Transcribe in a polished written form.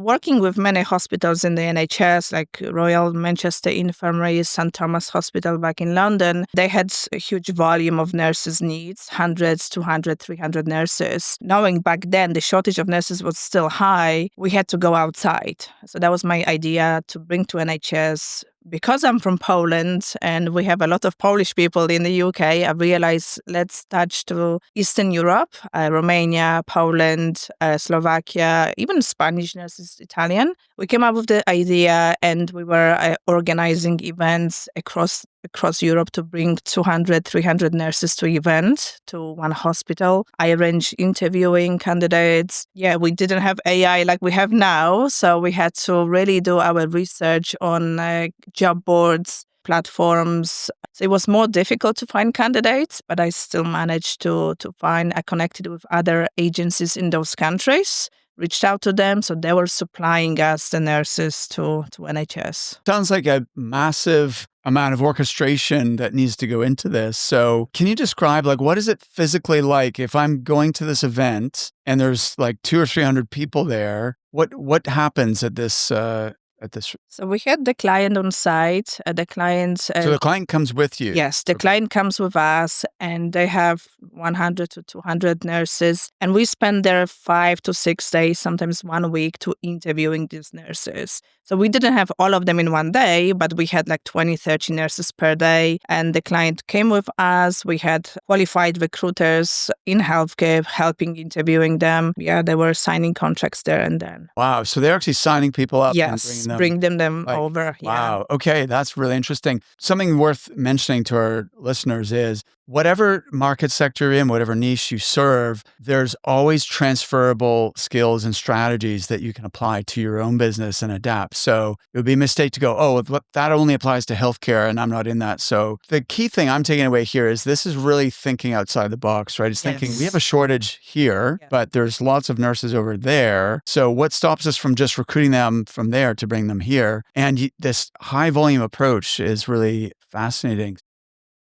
working with many hospitals in the NHS, like Royal Manchester Infirmary, St Thomas Hospital back in London, they had a huge volume of nurses needs, hundreds, 200, 300 nurses. Knowing back then the shortage of nurses was still high, we had to go outside. So that was my idea to bring to NHS. Because I'm from Poland and we have a lot of Polish people in the UK, I realized let's touch to Eastern Europe, Romania, Poland, Slovakia, even Spanish nurses, Italian. We came up with the idea and we were organizing events across Europe to bring 200, 300 nurses to event, to one hospital. I arranged interviewing candidates. Yeah, we didn't have AI like we have now, so we had to really do our research on job boards, platforms. So it was more difficult to find candidates, but I still managed to find. I connected with other agencies in those countries, reached out to them, so they were supplying us the nurses to NHS. Sounds like a massive amount of orchestration that needs to go into this. So can you describe, like, what is it physically like if I'm going to this event and there's like 200 or 300 people there? What happens at this? So we had the client on site. So the client comes with you? Yes, the client comes with us and they have 100 to 200 nurses. And we spend there 5 to 6 days, sometimes 1 week, to interviewing these nurses. So we didn't have all of them in one day, but we had like 20, 30 nurses per day. And the client came with us. We had qualified recruiters in healthcare helping interviewing them. Yeah, they were signing contracts there and then. Wow. So they're actually signing people up yes, and bring them like, over. Wow. Yeah. Okay. That's really interesting. Something worth mentioning to our listeners is whatever market sector you're in, whatever niche you serve, there's always transferable skills and strategies that you can apply to your own business and adapt. So it would be a mistake to go, oh, that only applies to healthcare and I'm not in that. So the key thing I'm taking away here is this is really thinking outside the box, right? It's thinking we have a shortage here, but there's lots of nurses over there. So what stops us from just recruiting them from there to bring them here? And this high volume approach is really fascinating.